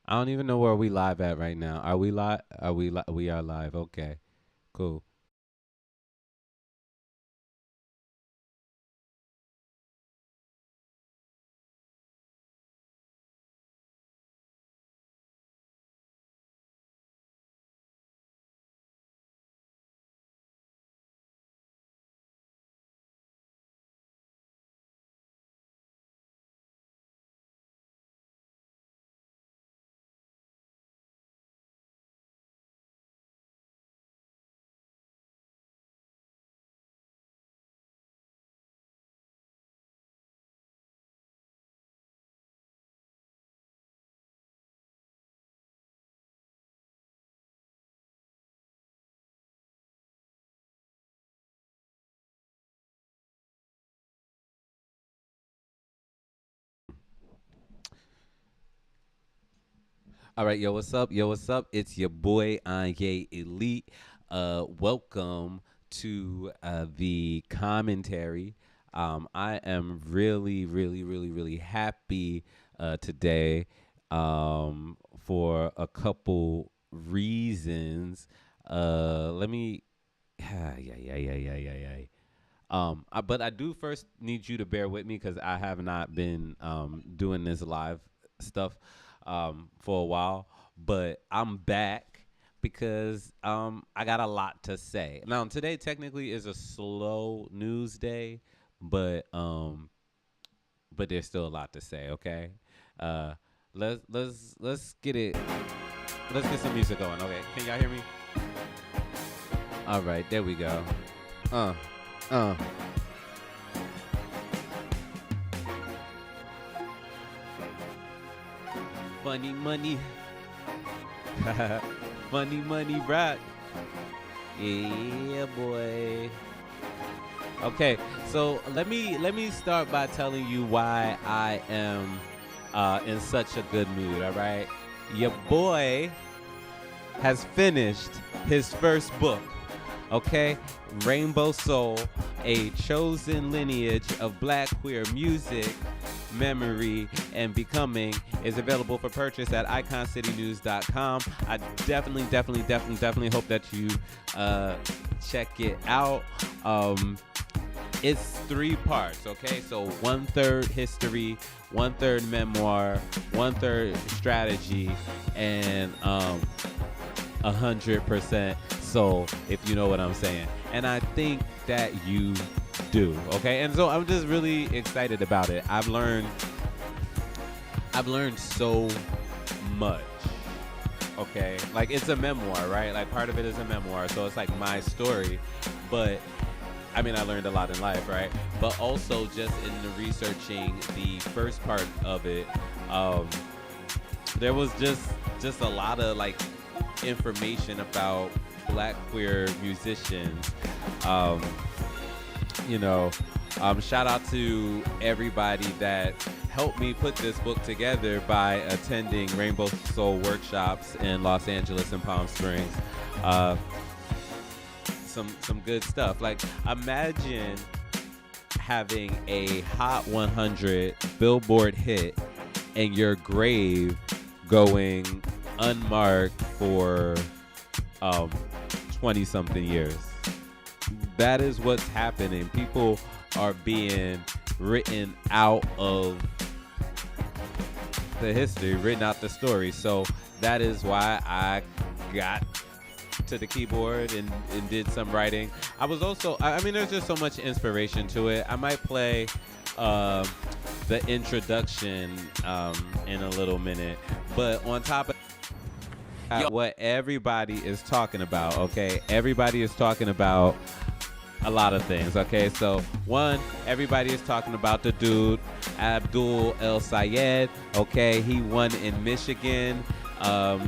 I don't even know where we live at right now. Are we live? We are live. Okay, cool. All right, yo, what's up? Yo, what's up? It's your boy Anye Elite. Welcome to the commentary. I am really, really, really, really happy today for a couple reasons. Let me. Yeah, yeah, yeah, yeah, yeah, yeah, yeah. But I do first need you to bear with me because I have not been doing this live stuff for a while. But I'm back because I got a lot to say. Now today technically is a slow news day, but um, but there's still a lot to say. Okay, uh, let's get it. Let's get some music going. Okay, can y'all hear me? All right, there we go. Uh, uh. Funny money. Funny money rock. Yeah, boy. Okay, so let me start by telling you why I am in such a good mood. All right, your boy has finished his first book. Okay, Rainbow Soul, a chosen lineage of Black queer music, memory, and becoming, is available for purchase at iconcitynews.com. I definitely hope that you check it out. It's 3 parts, okay? So 1/3 history, 1/3 memoir, 1/3 strategy, and 100% soul, if you know what I'm saying. And I think that you do, okay? And so I'm just really excited about it. I've learned so much. Okay? Like it's a memoir, right? Like part of it is a memoir. So it's like my story, but I mean, I learned a lot in life, right? But also just in the researching the first part of it, um, there was just a lot of like information about Black queer musicians. Um, you know, shout out to everybody that helped me put this book together by attending Rainbow Soul workshops in Los Angeles and Palm Springs. Uh, some good stuff. Like imagine having a Hot 100 Billboard hit and your grave going unmarked for 20 something years. That is what's happening. People are being written out of the history, written out the story. So that is why I got to the keyboard and did some writing. I was also, I mean, there's just so much inspiration to it. I might play the introduction in a little minute. But on top of what everybody is talking about, okay? Everybody is talking about a lot of things, okay? So, one, everybody is talking about the dude, Adbdul Sayed, okay? He won in Michigan.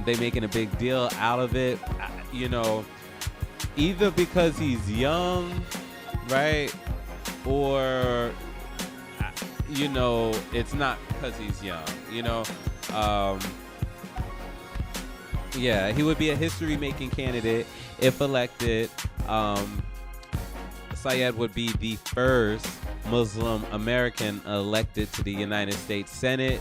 They making a big deal out of it, you know, either because he's young, right? Or, you know, it's not because he's young, you know? Yeah, he would be a history-making candidate if elected. Sayed would be the first Muslim American elected to the United States Senate.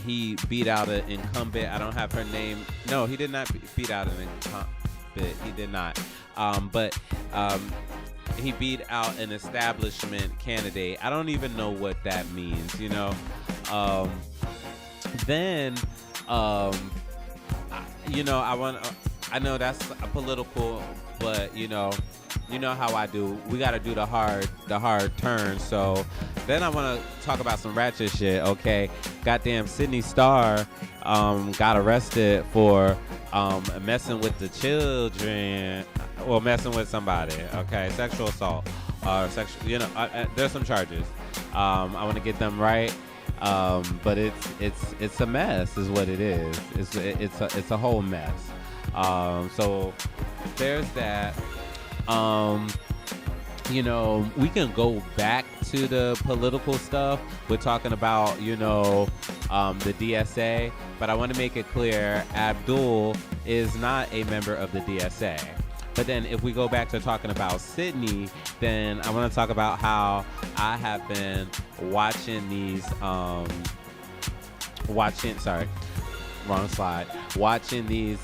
He beat out an incumbent. I don't have her name. No, he did not beat out an incumbent. He did not. But he beat out an establishment candidate. I don't even know what that means. Um, then, I want. I know that's a political, but you know how I do. We got to do the hard turn. So then I want to talk about some ratchet shit. Okay, goddamn Sidney Starr got arrested for messing with the children, well, messing with somebody. Okay, sexual assault, sexual. There's some charges. I want to get them right. But it's a mess, is what it is. It's a whole mess. So there's that. We can go back to the political stuff. We're talking about, the DSA, but I want to make it clear Abdul is not a member of the DSA. But then if we go back to talking about Sydney, then I want to talk about how I have been watching these, sorry, wrong slide, watching these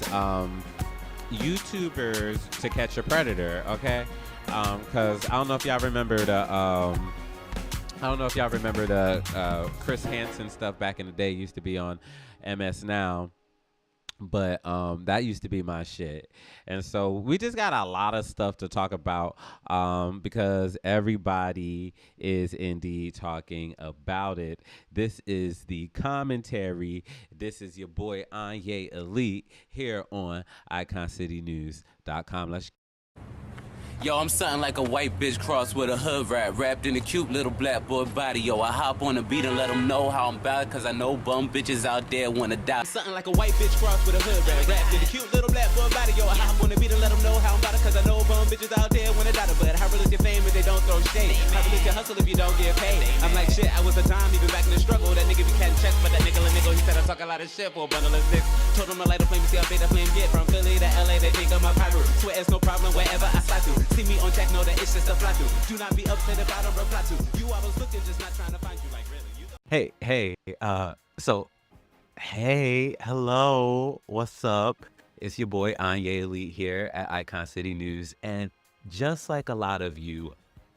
YouTubers to catch a predator, okay? Because I don't know if y'all remember the Chris Hansen stuff back in the day used to be on MS Now. But that used to be my shit. And so we just got a lot of stuff to talk about because everybody is indeed talking about it. This is the commentary. This is your boy Anye Elite here on iconcitynews.com. Let's Yo, I'm something like a white bitch crossed with a hood rat, wrapped in a cute little black boy body. Yo, I hop on the beat and let them know how I'm about, cause I know bum bitches out there wanna die. Something like a white bitch crossed with a hood rat, wrapped in a cute little black boy body. Yo, I hop on the beat and let them know how I'm about, cause I know bum bitches out there wanna die. But how real is your fame if they don't throw shade? How real is your hustle if you don't get paid? I'm like shit, I was a time, even back in the struggle. That nigga be catching checks, but that nickel, he said I talk a lot of shit for a bundle of sticks. Told him to light a flame, see how big the flame get. From Philly to LA, they think I'm a pirate. Swear it's no problem wherever I slide through. See me on Jack, know that it's just a fly through. Do not be upset if I don't reply to you. I was looking, just not trying to find you. Like really, Hey, hello, what's up? It's your boy Anye Elite here at Icon City News, and just like a lot of you,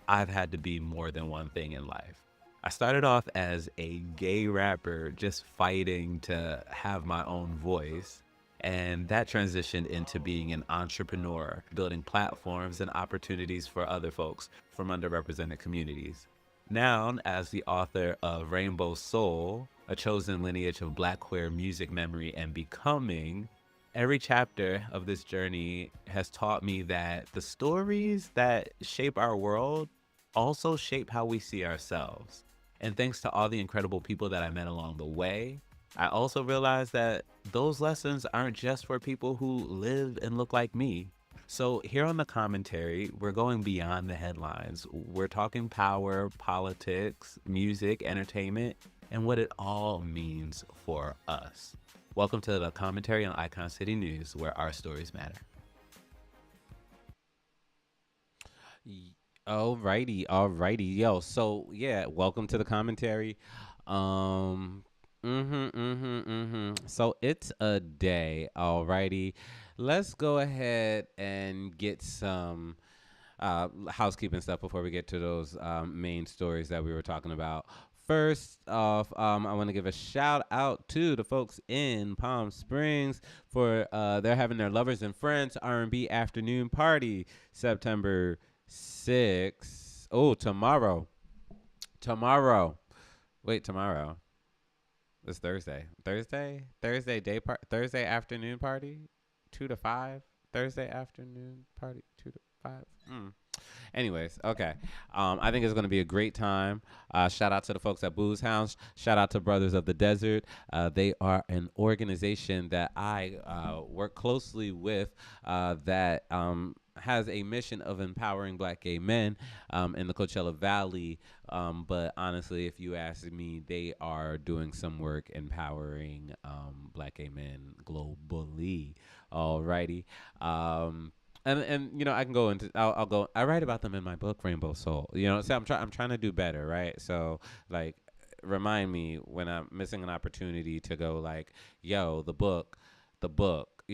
I've had to be more than one thing in life. I started off as a gay rapper just fighting to have my own voice, and that transitioned into being an entrepreneur, building platforms and opportunities for other folks from underrepresented communities. Now, as the author of Rainbow Soul, a chosen lineage of Black queer music memory and becoming, every chapter of this journey has taught me that the stories that shape our world also shape how we see ourselves. And thanks to all the incredible people that I met along the way, I also realized that those lessons aren't just for people who live and look like me. So here on the commentary, we're going beyond the headlines. We're talking power, politics, music, entertainment, and what it all means for us. Welcome to the commentary on Icon City News, where our stories matter. Alrighty. Yo, so yeah, welcome to the commentary. So it's a day, alrighty. Let's go ahead and get some housekeeping stuff before we get to those main stories that we were talking about. First off, I want to give a shout out to the folks in Palm Springs for they're having their Lovers and Friends R&B afternoon party September 6th. Oh, tomorrow. Wait, tomorrow. It's Thursday. Thursday afternoon party, 2 to 5. Thursday afternoon party, 2 to 5. Anyways, okay. I think it's going to be a great time. Shout out to the folks at Booze House. Shout out to Brothers of the Desert. They are an organization that I work closely with that has a mission of empowering Black gay men in the Coachella Valley. But honestly, if you ask me, they are doing some work empowering Black gay men globally. Alrighty. And I can go into I'll go. I write about them in my book Rainbow Soul. So I'm trying to do better, right? So like remind me when I'm missing an opportunity to go like, yo, the book, the book,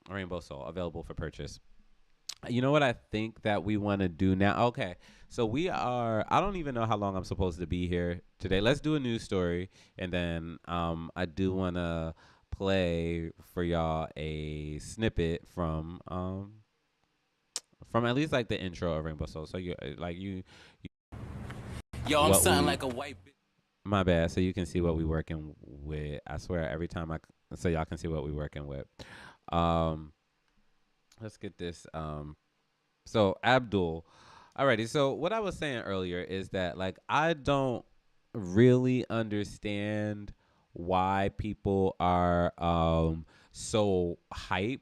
Rainbow Soul, available for purchase. You know what I think that we want to do now? Okay. So we are, I don't even know how long I'm supposed to be here today. Let's do a news story. And then I do want to play for y'all a snippet from at least like the intro of Rainbow Soul. So you like you Yo, I'm what something we like a white bitch. my bad. So you can see what we working with. I swear every time so y'all can see what we working with. Um let's get this so Abdul. Alrighty, so what I was saying earlier is that like I don't really understand why people are so hype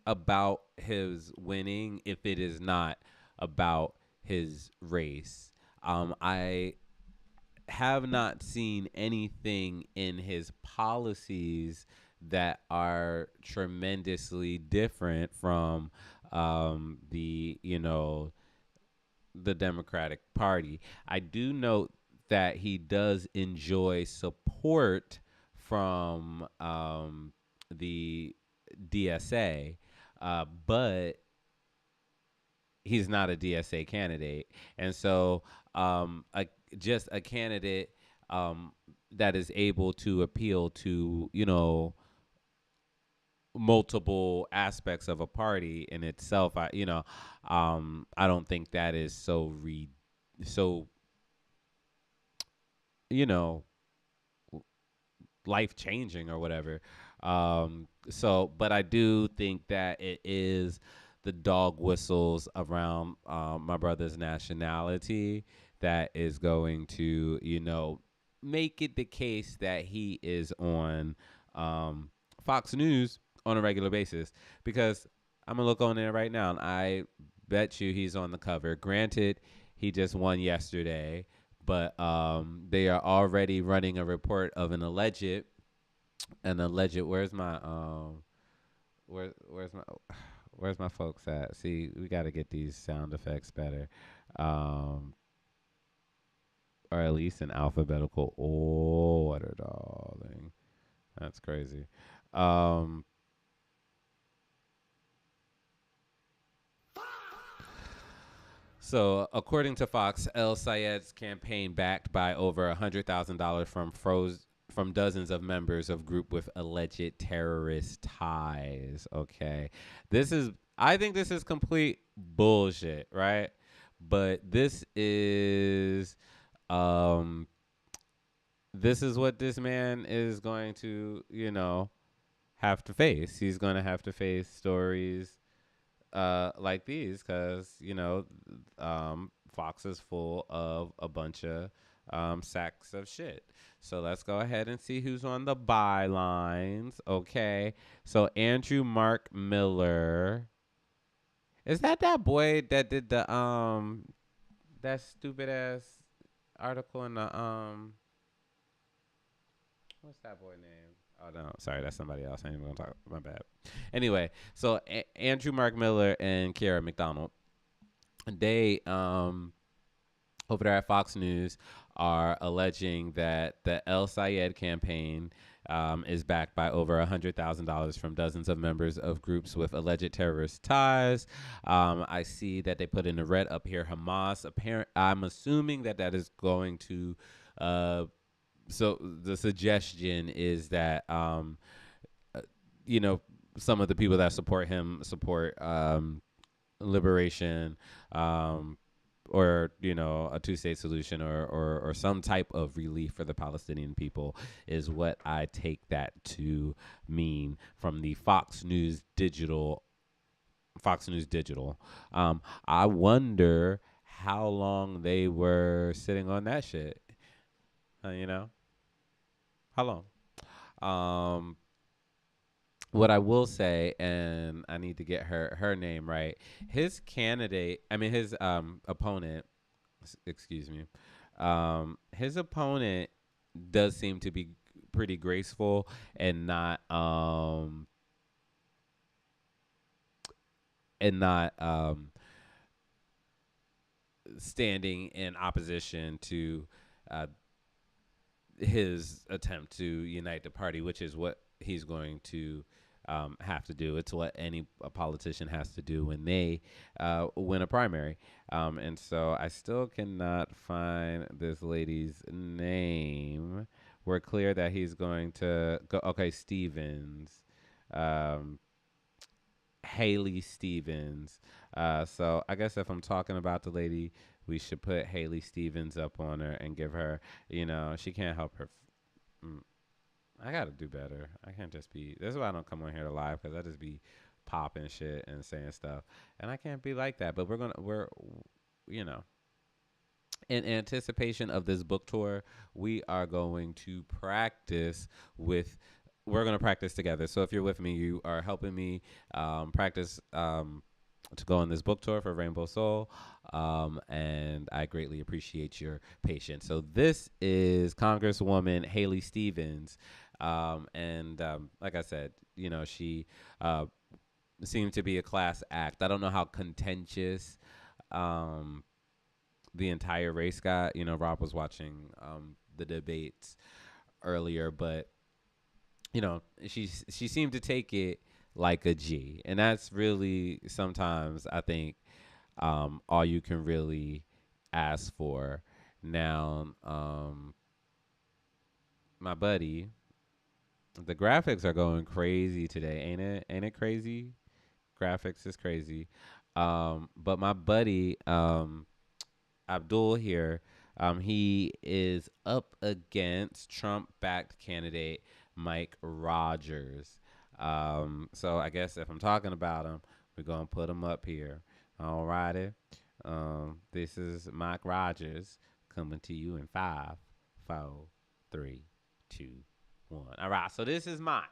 about his winning if it is not about his race. I have not seen anything in his policies that are tremendously different from the Democratic Party. I do note that he does enjoy support from the DSA, but he's not a DSA candidate, and so just a candidate um, that is able to appeal to multiple aspects of a party in itself. I don't think that is so you know life changing or whatever. But I do think that it is the dog whistles around my brother's nationality that is going to, make it the case that he is on Fox News on a regular basis. Because I'm gonna look on there right now, and I bet you he's on the cover. Granted, he just won yesterday, but they are already running a report of an alleged. Where's my where's my folks at? See, we got to get these sound effects better, um, or at least in alphabetical order, darling. That's crazy. Um, So, according to Fox, El Sayed's campaign, backed by over $100,000 from dozens of members of group with alleged terrorist ties. Okay, I think this is complete bullshit, right? But um, this is what this man is going to, have to face. He's going to have to face stories like these because Fox is full of a bunch of sacks of shit. So let's go ahead and see who's on the bylines. Okay, so Andrew Mark Miller, is that boy that did the that stupid ass article in the what's that boy name? Oh no, sorry, that's somebody else. I ain't even gonna talk. My bad. Anyway, so Andrew Mark Miller and Kara McDonald, they over there at Fox News are alleging that the El Sayed campaign is backed by over $100,000 from dozens of members of groups with alleged terrorist ties. I see that they put in the red up here, Hamas. I'm assuming that is going to. So the suggestion is that uh, you know some of the people that support him support liberation, or a two-state solution, or some type of relief for the Palestinian people, is what I take that to mean from the Fox News Digital. I wonder how long they were sitting on that shit. How long? Um, what I will say, and I need to get her name right. His opponent. Excuse me. His opponent does seem to be pretty graceful and not standing in opposition to his attempt to unite the party, which is what he's going to have to do. It's what any a politician has to do when they win a primary. And so I still cannot find this lady's name. We're clear that he's going to go. Okay, Stevens. Um, Haley Stevens. So I guess if I'm talking about the lady, we should put Haley Stevens up on her and give her, she can't help her. Mm, I got to do better. I can't just be. This is why I don't come on here to live, because I just be popping shit and saying stuff. And I can't be like that. But you know, in anticipation of this book tour, we are going to practice with. We're going to practice together. So if you're with me, you are helping me practice to go on this book tour for Rainbow Soul. And I greatly appreciate your patience. So this is Congresswoman Haley Stevens. And like I said, she seemed to be a class act. I don't know how contentious um, the entire race got. Rob was watching the debates earlier, but she seemed to take it like a G, and that's really sometimes I think all you can really ask for. Now, my buddy, the graphics are going crazy today, ain't it? Ain't it crazy? Graphics is crazy. But my buddy, Abdul here, he is up against Trump-backed candidate Mike Rogers. So I guess if I'm talking about him, we're gonna put him up here. Alrighty. This is Mike Rogers coming to you in 5, 4, 3, 2, 1. All right. So this is Mike.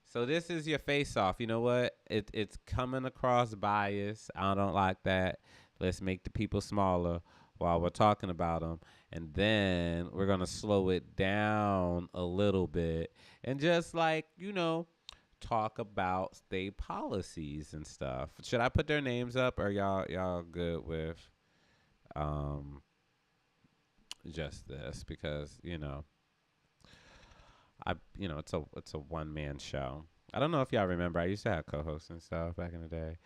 So this is your face off. You know what? It's coming across bias. I don't like that. Let's make the people smaller while we're talking about them. And then we're going to slow it down a little bit and just talk about state policies and stuff. Should I put their names up, or y'all good with um just this, because it's a one man show. I don't know if y'all remember. I used to have co-hosts and stuff back in the day.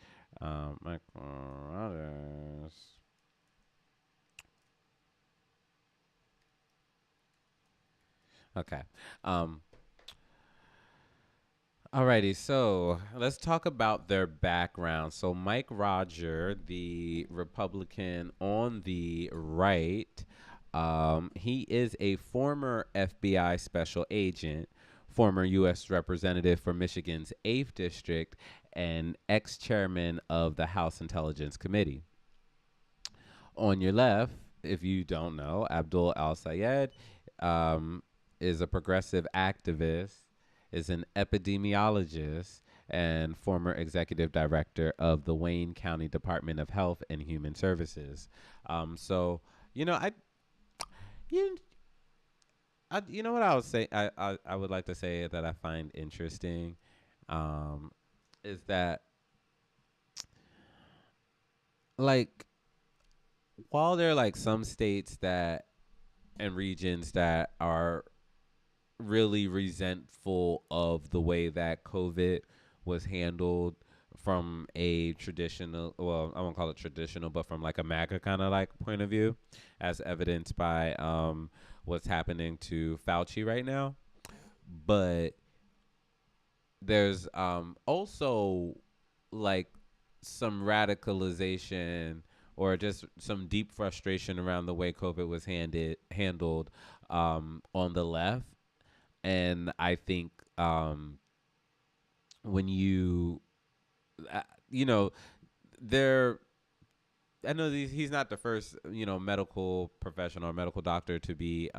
My brothers. Okay. Alrighty, so let's talk about their background. So Mike Roger, the Republican on the right, he is a former FBI special agent, former U.S. representative for Michigan's 8th District, and ex-chairman of the House Intelligence Committee. On your left, if you don't know, Abdul Sayed um, is a progressive activist, is an epidemiologist, and former executive director of the Wayne County Department of Health and Human Services. So, you know, you, you know what I would say. I would like to say that I find interesting, um, is that like while there are like some states that and regions that are really resentful of the way that COVID was handled from a traditional, well, I won't call it traditional, but from like a MAGA kind of like point of view, as evidenced by what's happening to Fauci right now. But there's also like some radicalization or just some deep frustration around the way COVID was handled on the left. And I think when uh, you know, there, I know he's not the first, medical professional or medical doctor to be,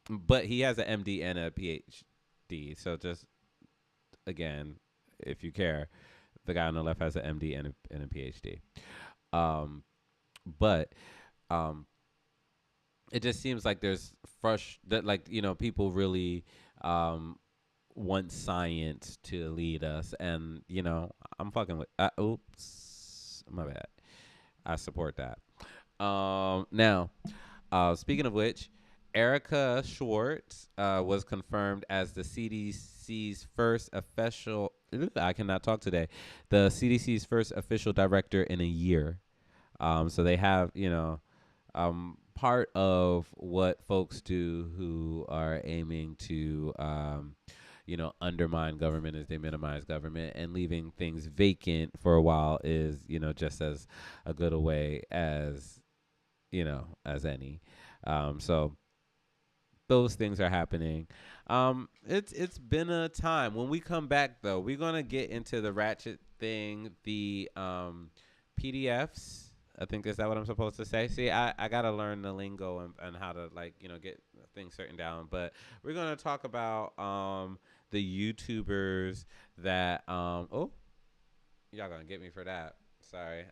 but he has an MD and a PhD. So just again, if you care, the guy on the left has an MD and a PhD. Um, but um, it just seems like there's that like people really um want science to lead us, and I'm fucking with oops, my bad. I support that. Now, speaking of which, Erica Schwartz was confirmed as the CDC's first official. I cannot talk today. The CDC's first official director in a year. So they have, part of what folks do who are aiming to, undermine government is they minimize government, and leaving things vacant for a while is, just as a good a way as, as any. So those things are happening. It's been a time. When we come back though, we're gonna get into the ratchet thing, the PDFs. I think is that what I'm supposed to say. See, I gotta learn the lingo and how to get things certain down. But we're gonna talk about the YouTubers that oh, y'all gonna get me for that. Sorry,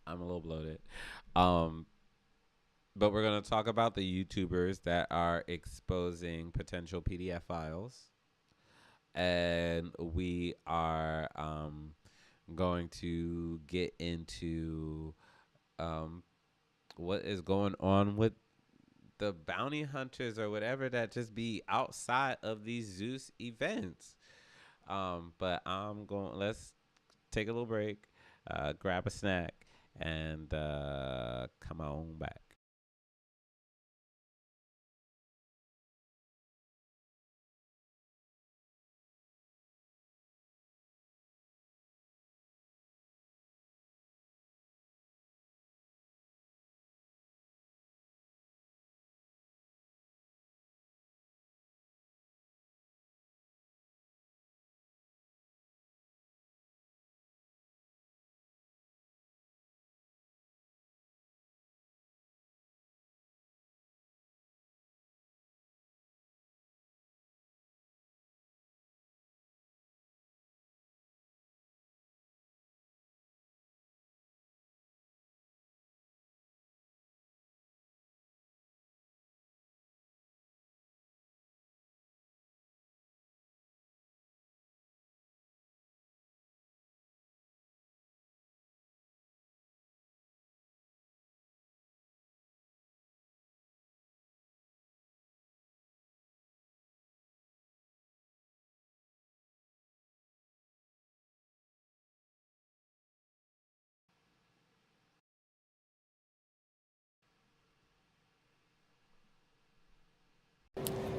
I'm a little bloated. Um but we're going to talk about the YouTubers that are exposing potential PDF files. And we are going to get into um, what is going on with the bounty hunters or whatever that just be outside of these Zeus events. But let's take a little break, grab a snack, and come on back.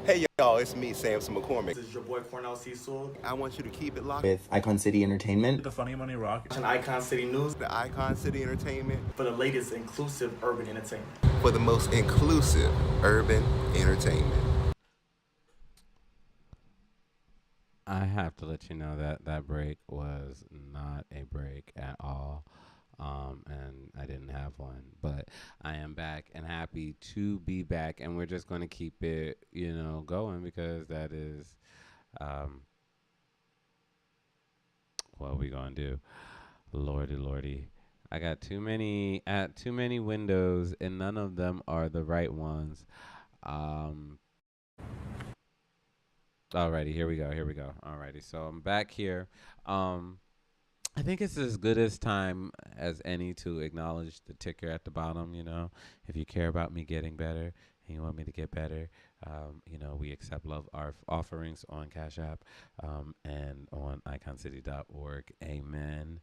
Hey y'all, it's me, Samson McCormick. This is your boy Cornell Cecil. I want you to keep it locked with Icon City Entertainment. The Funny Money Rock. And Icon City News. The Icon City Entertainment For the latest inclusive urban entertainment. for the most inclusive urban entertainment. I have to let you know that that break was not a break at all. And I didn't have one, but I am back and happy to be back. And we're just going to keep it, going because that is what we going to do. Lordy, lordy. I got too many windows and none of them are the right ones. Um, Alrighty, here we go. Here we go. Alrighty, so I'm back here. Um, I think it's as good as time as any to acknowledge the ticker at the bottom. If you care about me getting better and you want me to get better, we accept love offerings on Cash App and on iconcity.org. Amen.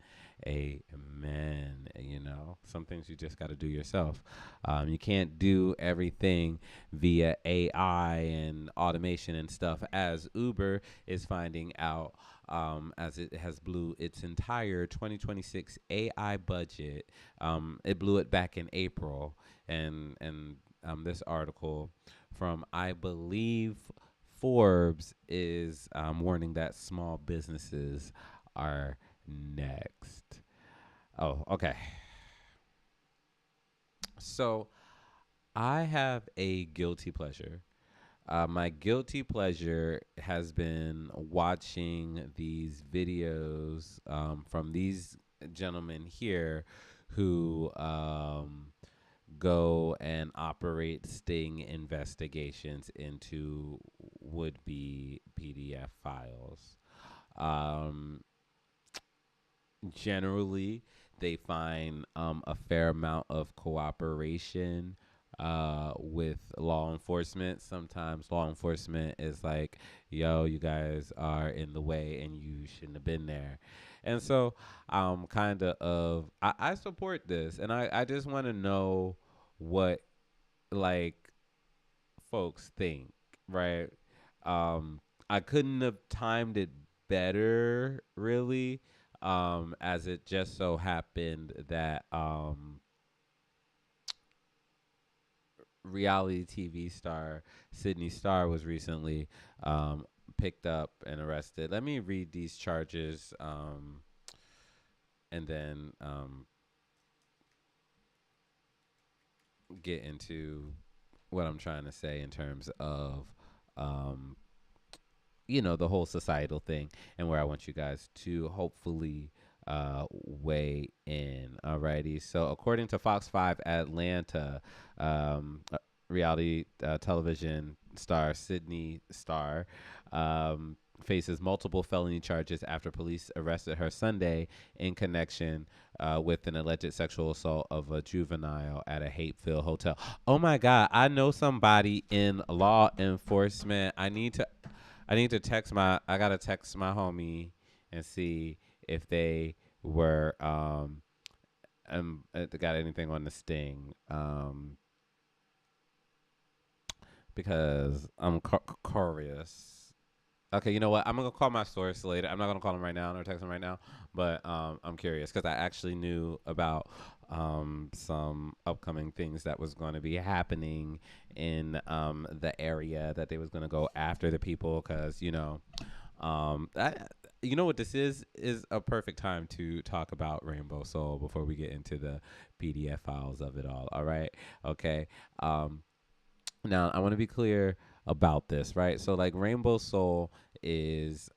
Amen. Some things you just got to do yourself. You can't do everything via AI and automation and stuff, as Uber is finding out, as it has blew its entire 2026 AI budget. It blew it back in April, and this article from, I believe, Forbes is warning that small businesses are next. Oh, okay. So I have a guilty pleasure. My guilty pleasure has been watching these videos from these gentlemen here who go and operate sting investigations into would-be PDF files. Um, Generally, they find a fair amount of cooperation with law enforcement. Sometimes law enforcement is like, yo, you guys are in the way and you shouldn't have been there. And so kind of, I support this, and I just want to know what, like, folks think, right? Um, I couldn't have timed it better, really, as it just so happened that reality TV star Sidney Starr was recently picked up and arrested. Let me read these charges, and then get into what I'm trying to say in terms of um, the whole societal thing, and where I want you guys to hopefully weigh in. Alrighty. So, according to Fox 5 Atlanta, reality television star Sidney Starr faces multiple felony charges after police arrested her Sunday in connection with an alleged sexual assault of a juvenile at a hate-filled hotel. Oh my God! I know somebody in law enforcement. I need to text my. I gotta text my homie and see if they were got anything on the sting because I'm curious. Okay, you know what? I'm gonna call my source later. I'm not gonna call him right now or text him right now, but I'm curious because I actually knew about some upcoming things that was going to be happening in the area that they was going to go after the people because you know what this is a perfect time to talk about Rainbow Soul before we get into the PDF files of it all. All right, okay. Now I want to be clear about this, right? So like Rainbow Soul is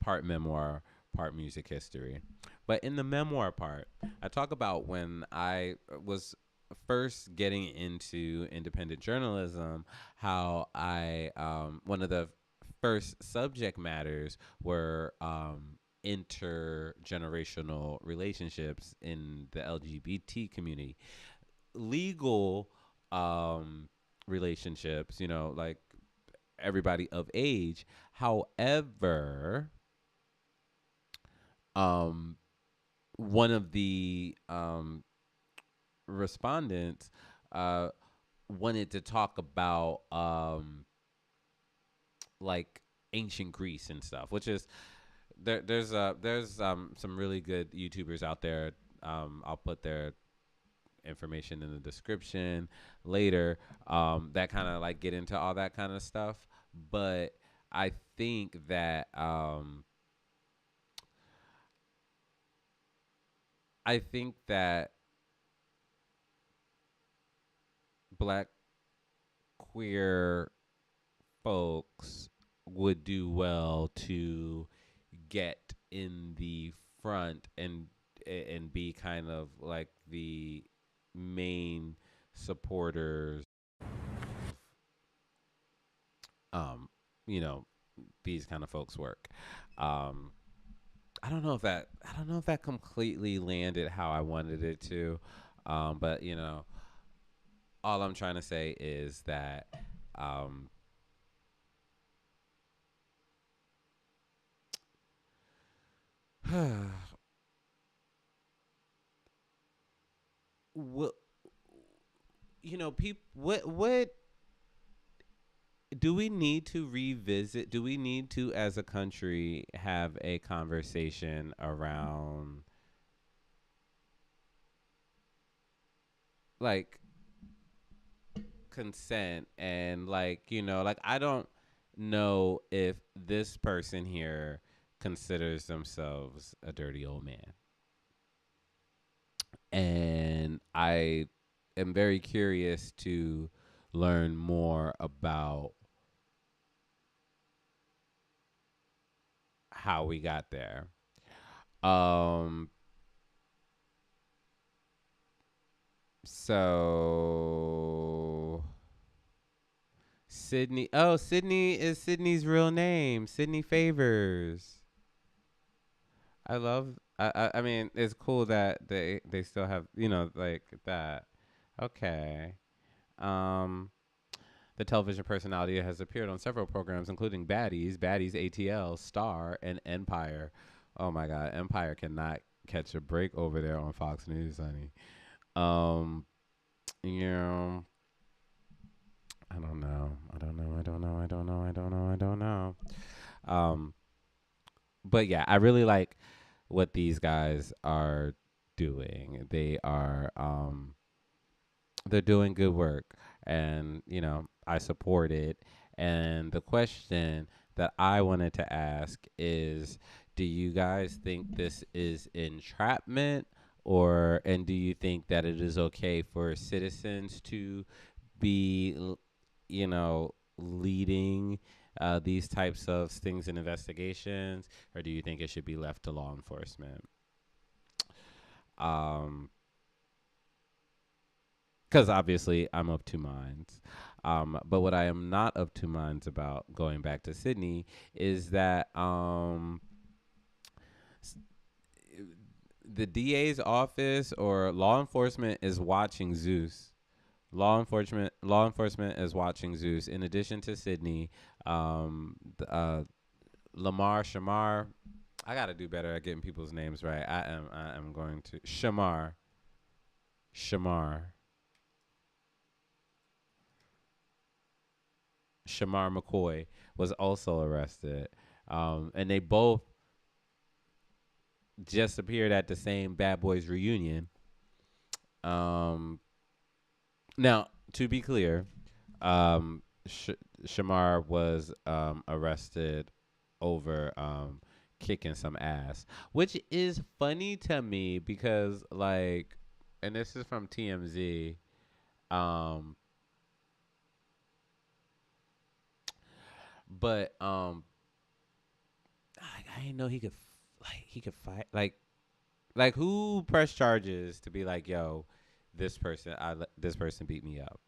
part memoir, part music history. But in the memoir part, I talk about when I was first getting into independent journalism, how I one of the first subject matters were intergenerational relationships in the LGBT community, legal relationships, like everybody of age. However, um, one of the respondents uh, wanted to talk about like ancient Greece and stuff, which is there's some really good YouTubers out there. I'll put their information in the description later, that kind of like get into all that kind of stuff. But I think that I think that black queer folks would do well to get in the front and be kind of like the main supporters, um you know these kind of folks work. um I don't know if that completely landed how I wanted it to, but all I'm trying to say is that um what people, what do we need to revisit? Do we need to, as a country, have a conversation around like consent and like I don't know if this person here considers themselves a dirty old man, and I am very curious to learn more about how we got there. Um, so Sydney. Oh, Sydney is Sydney's real name. Sydney Favors. I mean, it's cool that they still have like that. Okay. Um, the television personality has appeared on several programs, including Baddies, ATL, Star, and Empire. Oh my God, Empire cannot catch a break over there on Fox News, honey. Um, yeah, I don't know. I don't know. I don't know. I don't know. I don't know. I don't know. Um, but yeah, I really like what these guys are doing. They're doing good work, and I support it. And the question that I wanted to ask is, do you guys think this is entrapment, or and do you think that it is okay for citizens to be leading these types of things in investigations, or do you think it should be left to law enforcement? um because obviously I'm of two minds. But what I am not of two minds about, going back to Sydney, is that s- the DA's office or law enforcement is watching Zeus. Law enforcement is watching Zeus. In addition to Sydney, Lamar Shamar. I gotta do better at getting people's names right. I am going to Shamar Shamar McCoy was also arrested. And they both just appeared at the same Bad Boys reunion. Um, Now, to be clear, Shamar was arrested over kicking some ass, which is funny to me because, like, and this is from TMZ. Um, but I didn't know he could fight. Like who pressed charges to be like, yo, this person beat me up.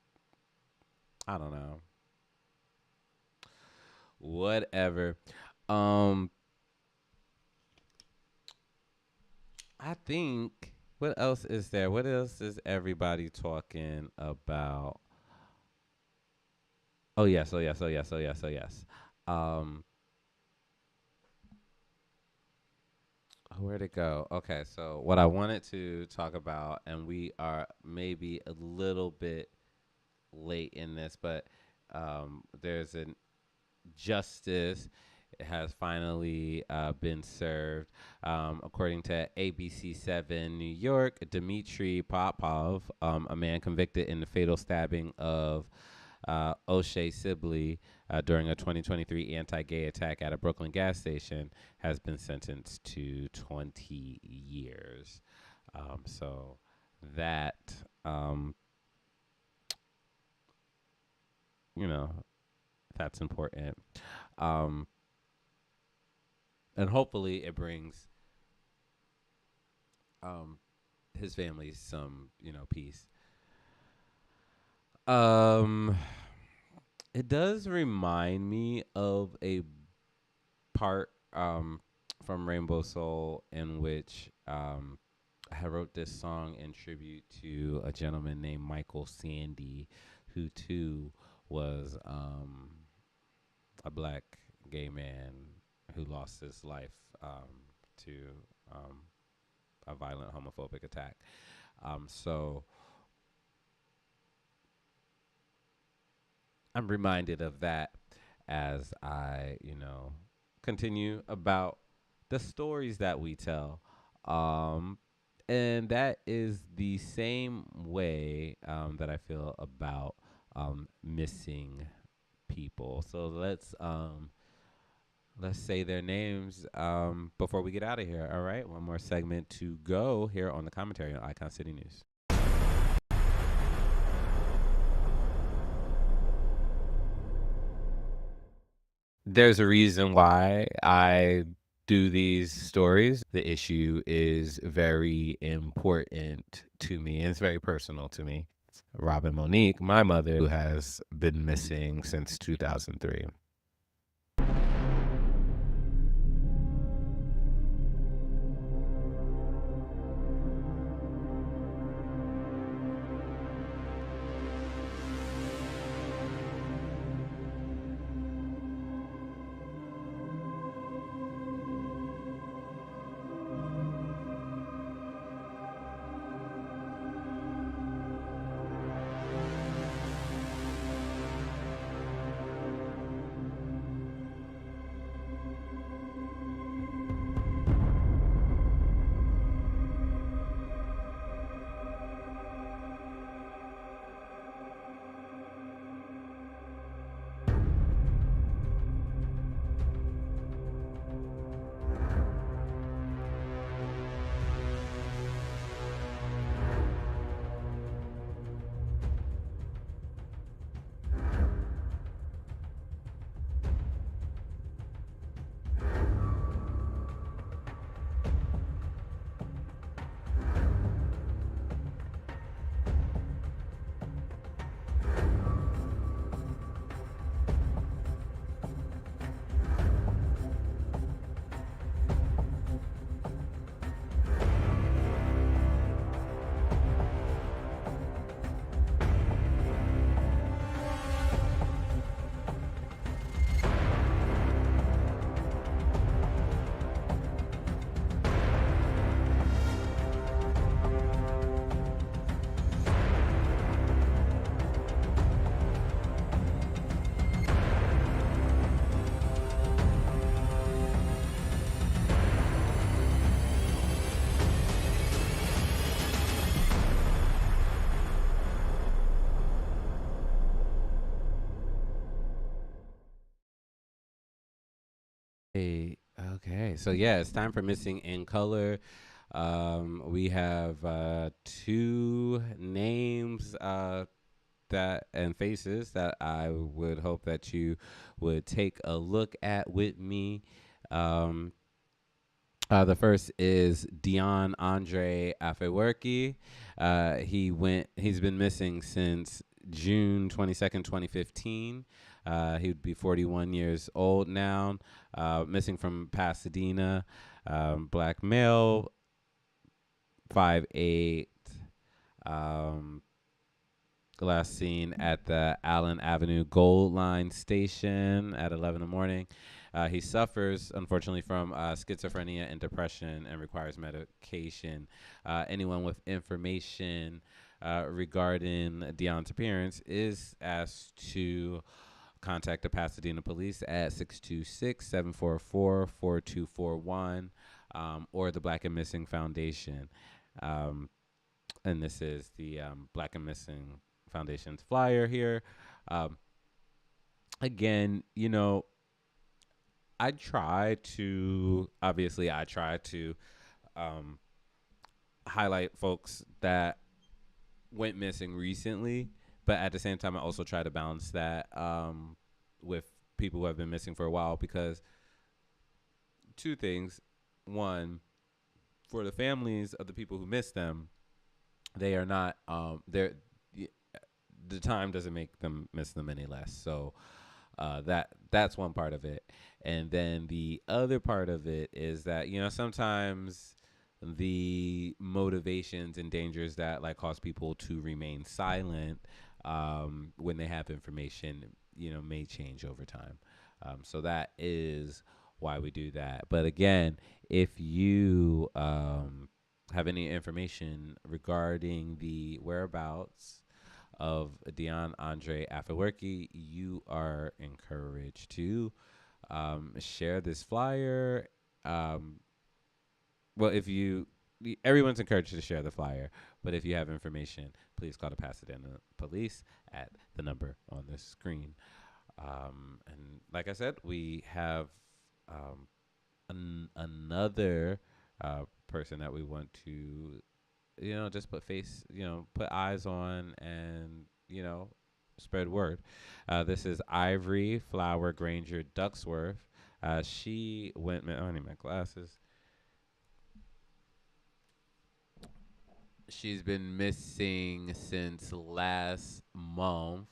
I don't know. Whatever. Um, I think, what else is there? What else is everybody talking about? Oh yes, oh yes, oh yes, oh yes, oh yes. Um, Where'd it go? Okay, so what I wanted to talk about, and we are maybe a little bit late in this, but there's an justice has finally been served. According to ABC7 New York, Dmitry Popov, a man convicted in the fatal stabbing of O'Shea Sibley during a 2023 anti-gay attack at a Brooklyn gas station, has been sentenced to 20 years. So that, um, you know, that's important. Um, and hopefully it brings um, his family some, peace. Um, it does remind me of a part from Rainbow Soul in which I wrote this song in tribute to a gentleman named Michael Sandy, who too was a black gay man who lost his life to um, a violent homophobic attack. So I'm reminded of that as I, continue about the stories that we tell. Um, and that is the same way that I feel about missing people. So let's say their names before we get out of here. All right, one more segment to go here on the commentary on Icon City News. There's a reason why I do these stories. The issue is very important to me, and it's very personal to me. Robin Monique, my mother, who has been missing since 2003. Okay. So yeah, it's time for Missing in Color. We have two names that and faces that I would hope that you would take a look at with me. Um, the first is Dion Andre Afewerki. He's been missing since June 22nd, 2015. He would be 41 years old now. Missing from Pasadena. Black male, 5'8". Um, Last seen at the Allen Avenue Gold Line station at 11 in the morning. He suffers, unfortunately, from schizophrenia and depression and requires medication. Anyone with information regarding Deon's appearance is asked to contact the Pasadena Police at 626-744-4241 or the Black and Missing Foundation. And this is the Black and Missing Foundation's flyer here. Um, Again, I try to um, highlight folks that went missing recently, but at the same time, I also try to balance that with people who have been missing for a while because two things. One, for the families of the people who miss them, they are not, the time doesn't make them miss them any less. So that's one part of it. And then the other part of it is that, sometimes the motivations and dangers that like cause people to remain silent when they have information, may change over time. So that is why we do that. But again, if you have any information regarding the whereabouts of Dion Andre Afewerki, you are encouraged to share this flyer. Well, everyone's encouraged to share the flyer, but if you have information, please call the Pasadena Police at the number on the screen. And like I said, we have another person that we want to, just put eyes on and, spread word. This is Ivory Flower Granger Ducksworth. She went, I need my glasses. She's been missing since last month.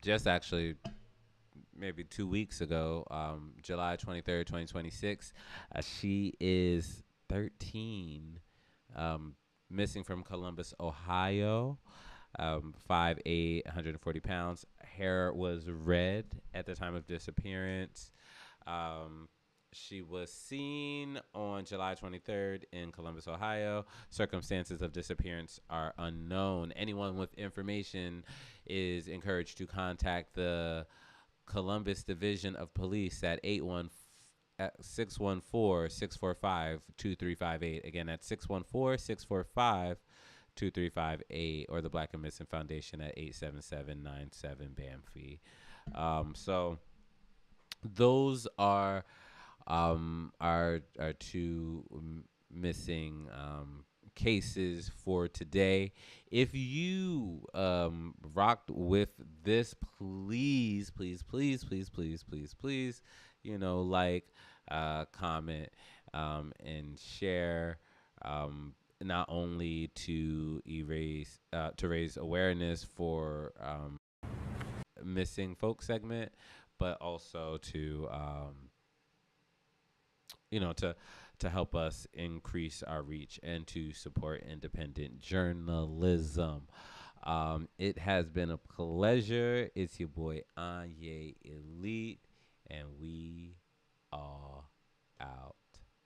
Just actually maybe 2 weeks ago, July 23rd, 2026. She is 13, missing from Columbus, Ohio. 5'8", 140 pounds. Hair was red at the time of disappearance. She was seen on July 23rd in Columbus, Ohio. Circumstances of disappearance are unknown. Anyone with information is encouraged to contact the Columbus Division of Police at 614-645-2358. Again, that's 614-645-2358, or the Black and Missing Foundation at 877-97 BAMFI. So those are our two missing cases for today. If you rocked with this, please, like, comment, and share, not only to raise awareness for missing folk segment, but also to to help us increase our reach and to support independent journalism. It has been a pleasure. It's your boy Anye Elite, and we are out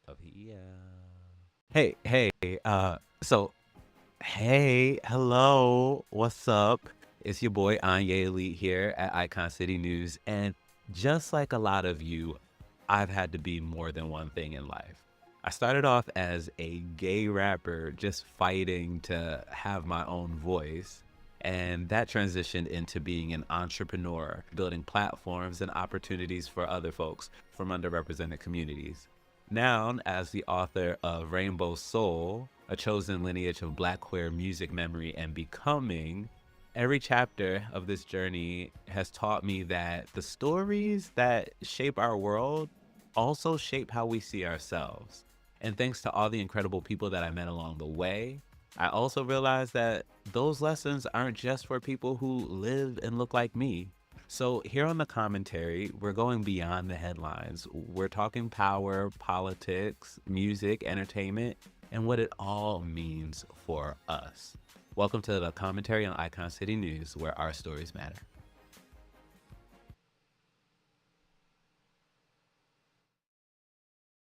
of here. Hey, hello, what's up? It's your boy Anye Elite here at Icon City News, and just like a lot of you, I've had to be more than one thing in life. I started off as a gay rapper just fighting to have my own voice, And that transitioned into being an entrepreneur, building platforms and opportunities for other folks from underrepresented communities. Now, as the author of Rainbow Soul, a chosen lineage of Black queer music memory and becoming, every chapter of this journey has taught me that the stories that shape our world also shape how we see ourselves. And thanks to all the incredible people that I met along the way, I also realized that those lessons aren't just for people who live and look like me. So, here on the commentary, we're going beyond the headlines. We're talking power, politics, music, entertainment, and what it all means for us. Welcome to the commentary on Icon City News, where our stories matter.